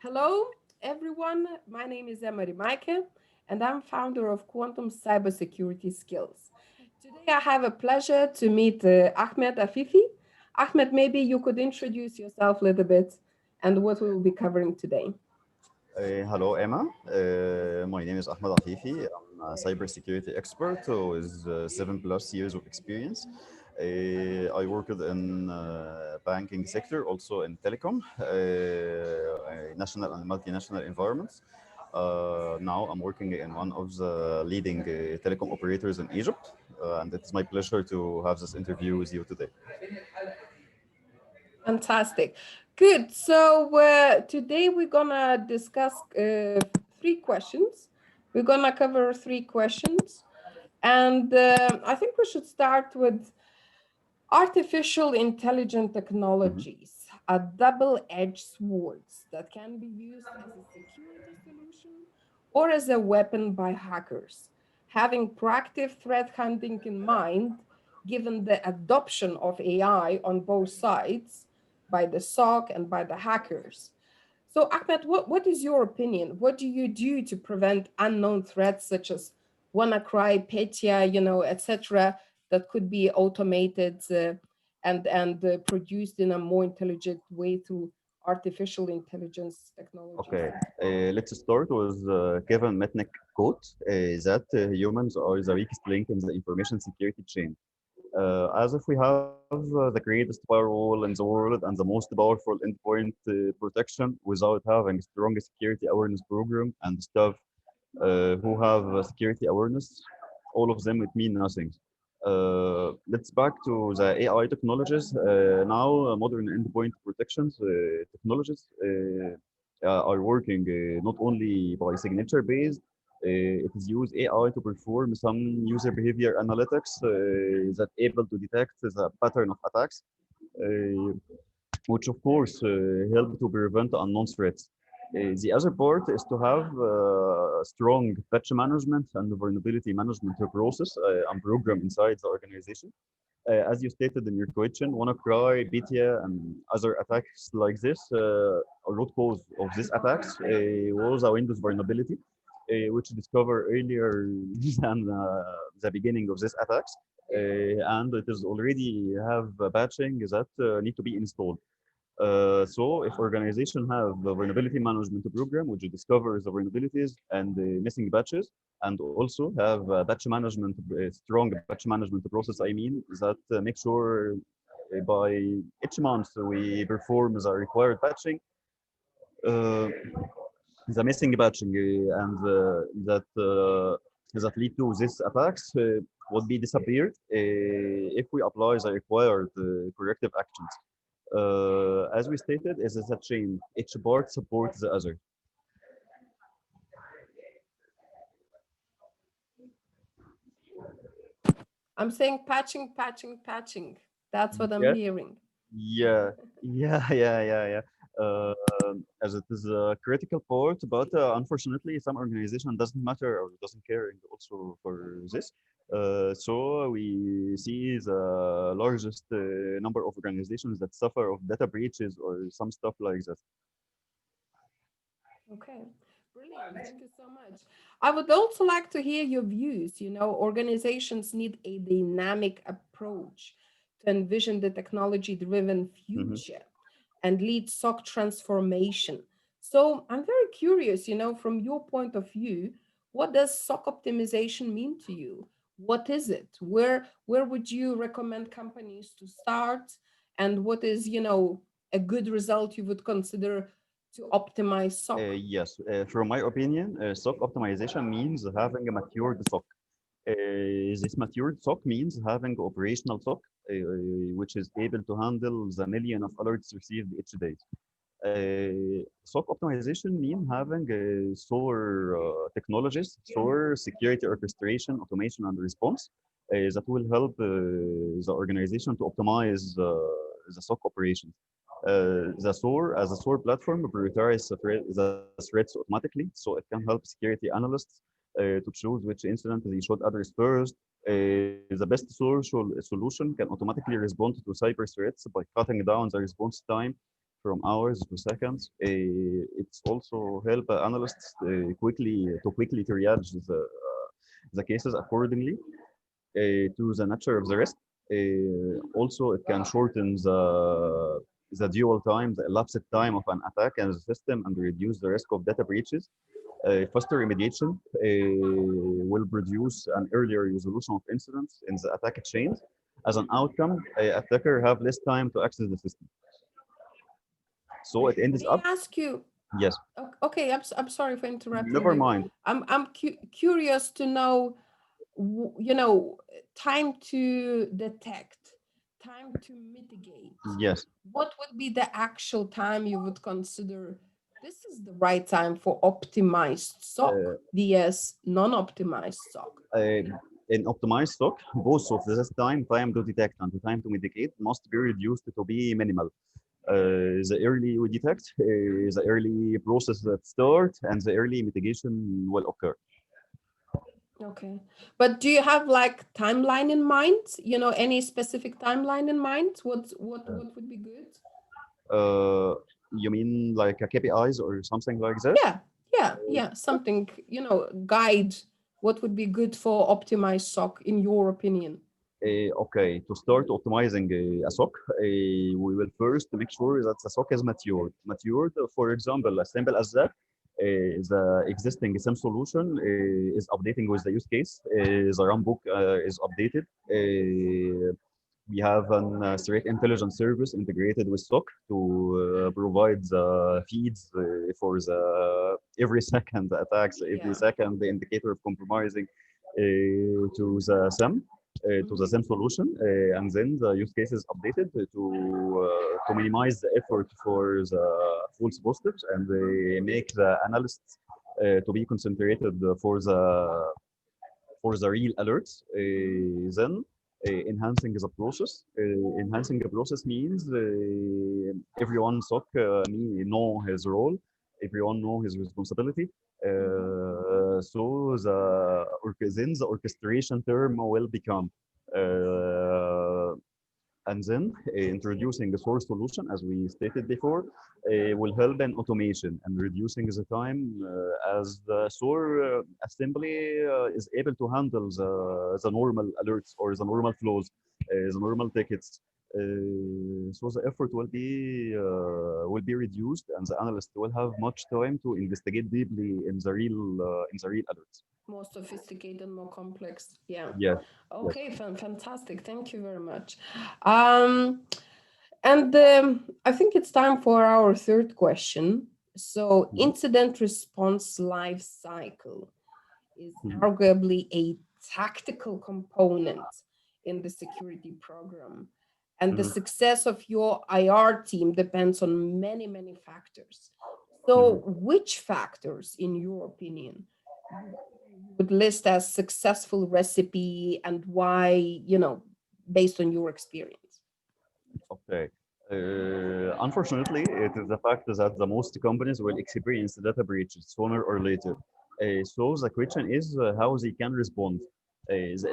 Hello, everyone. My name is Rimeike, and I'm founder of Quantum Cybersecurity Skills. Today, I have a pleasure to meet Ahmed Afifi. Ahmed, maybe you could introduce yourself a little bit and what we will be covering today. Hello, Emma. My name is Ahmed Afifi. I'm a cybersecurity expert with 7+ years of experience. I worked in banking sector, also in telecom, national and multinational environments. Now I'm working in one of the leading telecom operators in Egypt, and it's my pleasure to have this interview with you today. Fantastic. Good. So, today we're going to discuss three questions. We're going to cover three questions. And I think we should start with artificial intelligent Mhm. technologies are double-edged swords that can be used as a security solution or as a weapon by hackers. Having proactive threat hunting in mind, given the adoption of AI on both sides by the SOC and by the hackers. So, Ahmed, what is your opinion? What do you do to prevent unknown threats such as WannaCry, Petya, etc., that could be automated and produced in a more intelligent way through artificial intelligence technologies? Okay, let's start with Kevin Mitnick quote that humans are the weakest link in the information security chain. As if we have the greatest firewall in the world and the most powerful endpoint protection without having a strong security awareness program and staff who have security awareness, all of them, it mean nothing. Let's back to the AI technologies. Now, modern endpoint protections technologies are working not only by signature based, it is use AI to perform some user behavior analytics that able to detect the pattern of attacks, uh, which of course help to prevent unknown threats. The other part is to have strong patch management and vulnerability management process and program inside the organization. As you stated in your question, WannaCry, BTA, and other attacks like this, a root cause of these attacks was a Windows vulnerability, which discovered earlier than the beginning of these attacks. And it is already have a patching that need to be installed. So if organization have a vulnerability management program which discovers the vulnerabilities and the missing batches, and also have a batch management, a strong batch management process, I mean, that make sure by each month we perform the required patching, uh, the missing batching that lead to these attacks would be disappeared if we apply the required corrective actions. As we stated, is a chain. Each part supports the other. I'm saying patching, patching, patching. That's what I'm Yeah, hearing. yeah, yeah. As it is a critical part, but unfortunately, some organization doesn't matter or doesn't care also for this. So we see the largest number of organizations that suffer of data breaches or some stuff like that. Okay, brilliant. Thank you so much. I would also like to hear your views. Organizations need a dynamic approach to envision the technology-driven Mhm. future and lead SOC transformation. So I'm very curious, from your point of view, what does SOC optimization mean to you? What is it? Where would you recommend companies to start? And what is, a good result you would consider to optimize SOC? Yes, from my opinion, SOC optimization means having a matured SOC. This matured SOC means having operational SOC, which is able to handle the million of alerts received each day. SOC optimization means having SOAR technologies, SOAR security orchestration, automation, and response that will help the organization to optimize the SOC operations. The SOAR as a SOAR platform prioritizes the threats automatically, so it can help security analysts to choose which incident they should address first. The best solution can automatically respond to cyber threats by cutting down the response time from hours to seconds. It's also help analysts quickly triage the cases accordingly to the nature of the risk. Also, it can shorten the dual time, the elapsed time of an attack in the system, and reduce the risk of data breaches. Faster remediation will produce an earlier resolution of incidents in the attack chains. As an outcome, attacker have less time to access the system. So it ends May up, I ask you? yes, Okay, I'm sorry for interrupting never you. mind. I'm curious to know, you know, time to detect, time to mitigate. Yes. What would be the actual time you would consider this is the right time for optimized SOC Uh, vs non-optimized SOC? in optimized stock, both of this time to detect and the time to mitigate must be reduced to be minimal. The early we detect, the early process that start, and the early mitigation will occur. Okay. But do you have like timeline in mind? You know, any specific timeline in mind? What would be good? Uh, you mean like a KPIs or something like that? Yeah, yeah. Something, guide what would be good for optimized SOC in your opinion. Okay, to start optimizing a SOC, we will first make sure that the SOC is matured. Matured, for example, as simple as that, the existing SIM solution is updating with the use case. The runbook is updated. We have an threat intelligence service integrated with SOC to provide the feeds for the every second attacks, every Yeah. second the indicator of compromising to the SIM to the Mhm. same solution, and then the use case is updated to minimize the effort for the false positives and make the analysts to be concentrated for the real alerts. Mhm. Then enhancing the process. Enhancing the process means everyone SOC know his role, everyone know his responsibility. Mhm. So then the orchestration term will become uh, and then introducing a source solution, as we stated before, will help in automation and reducing the time as the SOAR assembly is able to handle the normal alerts or the normal flows, the normal tickets. So the effort will be reduced, and the analyst will have much time to investigate deeply in the real alerts. More sophisticated, more complex. Yeah. Yes, yes. Okay, fantastic. Thank you very much. And I think it's time for our third question. So, Mhm, incident response life cycle is mhm, arguably a tactical component in the security program. And the mhm, success of your IR team depends on many, many factors. mhm. So, which factors, in your opinion, you would list as successful recipe and why, based on your experience? Okay. Unfortunately, it is the fact that the most companies will experience data breaches sooner or later. So the question is how they can respond. The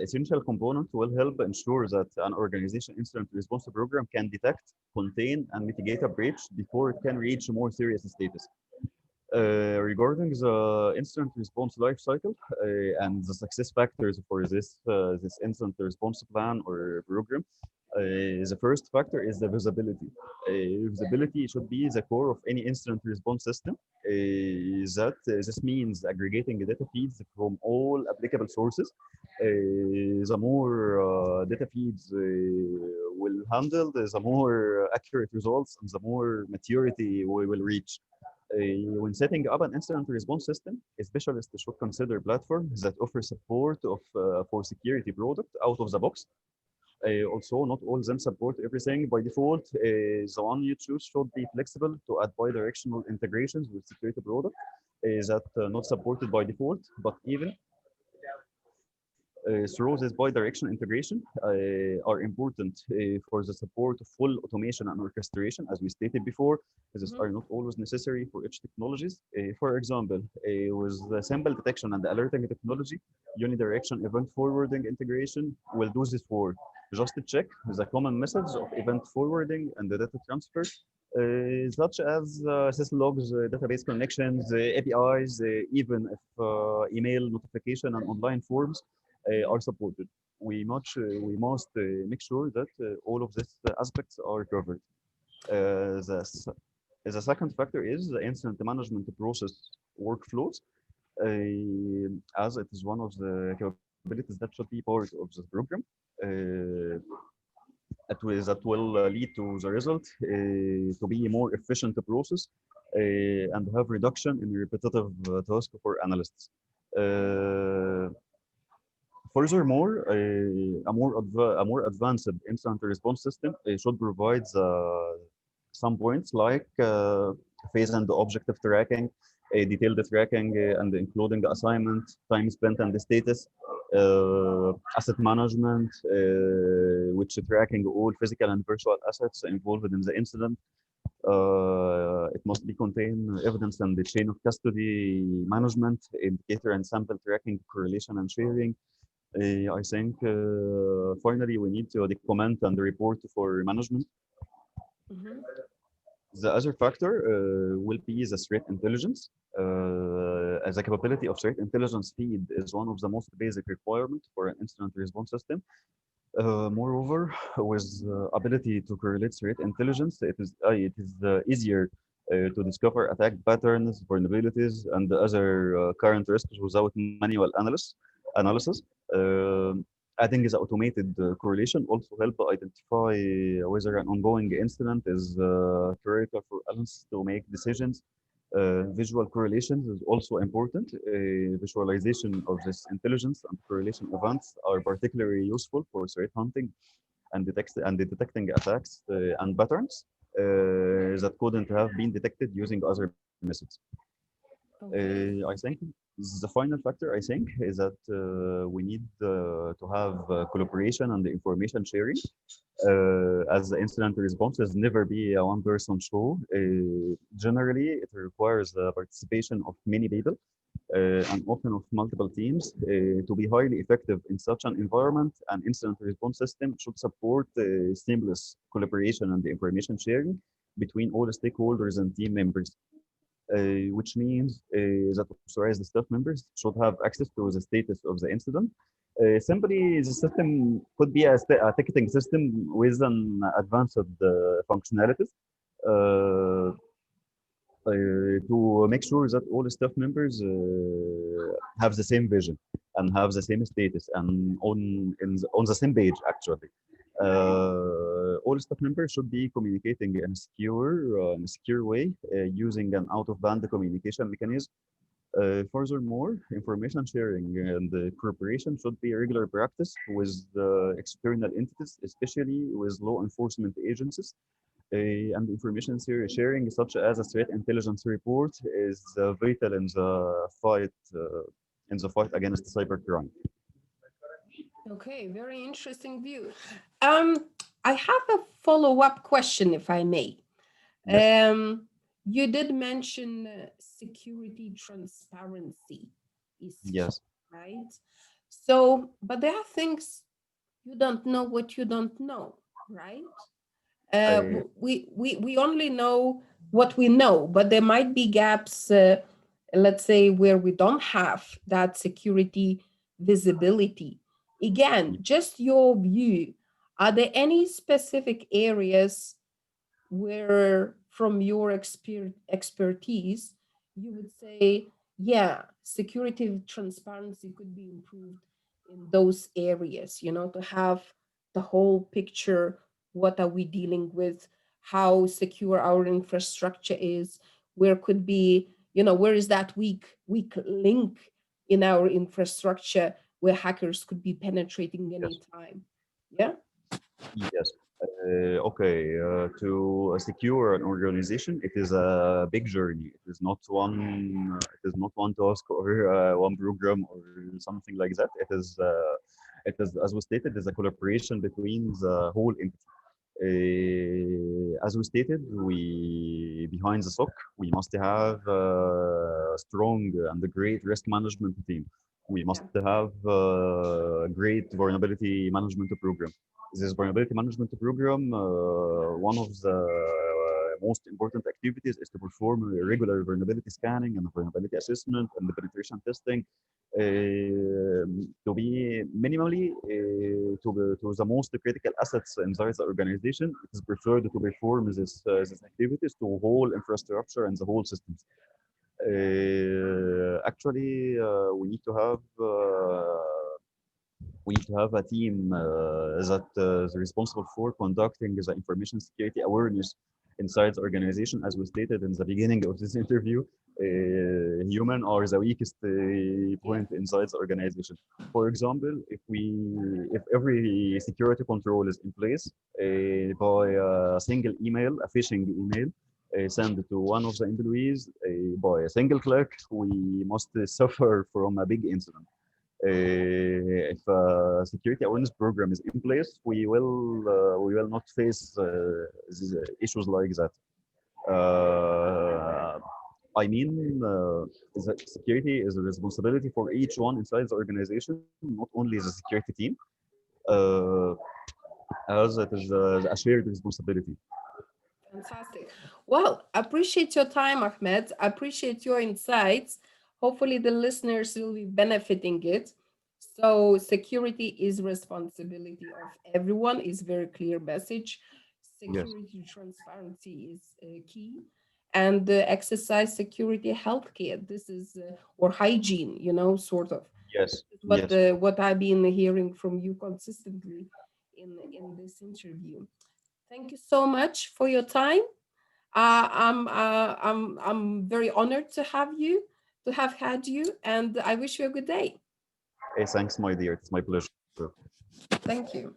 essential component will help ensure that an organization incident response program can detect, contain, and mitigate a breach before it can reach a more serious status. Regarding the incident response life cycle and the success factors for this incident response plan or program, the first factor is the visibility. Visibility should be the core of any incident response system. This means aggregating data feeds from all applicable sources. The more data feeds will handle, the more accurate results and the more maturity we will reach. When setting up an incident response system, a specialist should consider platforms that offer support for security product out of the box. Also, not all them support everything by default. The one you choose should be flexible to add bi-directional integrations with security product that not supported by default, but even through this bi-directional integration are important for the support of full automation and orchestration, as we stated before. These Mhm. are not always necessary for each technologies. For example, with the sample detection and alerting technology, unidirection event forwarding integration will do this work. just to check the common methods of event forwarding and the data transfer, such as syslogs, database connections, APIs, even if email notification and online forms Mhm. are supported. We must make sure that all of these aspects are covered. The second factor is the incident management process workflows, as it is one of the capabilities that should be part of the program. Uh, that will lead to the result to be a more efficient process and have reduction in repetitive task for analysts. Uh, Furthermore, a more advanced incident response system should provide some points like phase and objective tracking, detailed tracking, and including assignment, time spent, and the status, asset management, which tracking all physical and virtual assets involved in the incident. It must be contain evidence and the chain of custody management, indicator and sample tracking, correlation and sharing. I think finally we need to document and report for management. Mhm. The other factor will be the threat intelligence. As a capability of threat intelligence feed is one of the most basic requirements for an incident response system. Moreover, with ability to correlate threat intelligence, it is easier to discover attack patterns, vulnerabilities, and other current risks without manual analysis. Um Adding the automated correlation also help identify whether an ongoing incident is critical for analysts to make decisions. Visual correlations is also important. Visualization of this intelligence and correlation events are particularly useful for threat hunting and detecting attacks and patterns that couldn't have been detected using other methods. I Okay. think the final factor, I think, is that we need to have collaboration and information sharing, as the incident response is never be a one-person show. Generally, it requires the participation of many people and often of multiple teams. To be highly effective in such an environment, an incident response system should support seamless collaboration and information sharing between all stakeholders and team members, which means that authorized staff members should have access to the status of the incident. Simply, the system could be a ticketing system with an advanced functionalities. Uh, to make sure that all staff members have the same vision and have the same status and on the same page actually. All staff members should be communicating in a secure way using an out-of-band communication mechanism. Furthermore, information sharing and cooperation should be a regular practice with external entities, especially with law enforcement agencies, and information sharing, such as a threat intelligence report, is vital in the fight against cybercrime. Okay, very interesting view. Um, I have a follow-up question, if I may. Yes, You did mention security transparency is key, yes, right? So, but there are things you don't know what you don't know, right? uh, We only know what we know, but there might be gaps, let's say, where we don't have that security visibility. Again, just your view. Are there any specific areas where, from your expertise, you would say, yeah, security transparency could be improved in those areas, to have the whole picture. What are we dealing with? How secure our infrastructure is? Where could be, where is that weak link in our infrastructure where hackers could be penetrating yes, anytime? Yeah. yes. To secure an organization, it is a big journey. It is not one. It is not one task or one program or something like that. It is, as we stated, is a collaboration between the whole entity. As we stated, we behind the SOC, we must have a strong and a great risk management team. We must Yeah. have a great vulnerability management program. this vulnerability management program, one of the most important activities is to perform regular vulnerability scanning and vulnerability assessment and the penetration testing to be minimally to the most critical assets inside the organization. It is preferred to perform these activities to whole infrastructure and the whole systems. Actually, we need to have a team that is responsible for conducting the information security awareness inside the organization. As we stated in the beginning of this interview, human are the weakest Yeah. point inside the organization. For example, if every security control is in place by a single email, a phishing email, sent to one of the employees by a single click, we must suffer from a big incident. If a security awareness program is in place, we will not face these issues like that. Uh, I mean, the security is a responsibility for each one inside the organization, not only the security team, uh, as it is a shared responsibility. Fantastic. Well, appreciate your time, Ahmed. Appreciate your insights. Hopefully, the listeners will be benefiting it. So, security is responsibility of everyone. Is very clear message. Yes, Security transparency is key, and exercise security healthcare. This is or hygiene. Sort of. yes, This is yes. what I've been hearing from you consistently in this interview. Thank you so much for your time. I'm very honored to have had you, and I wish you a good day. Thanks, my dear. It's my pleasure. Thank you.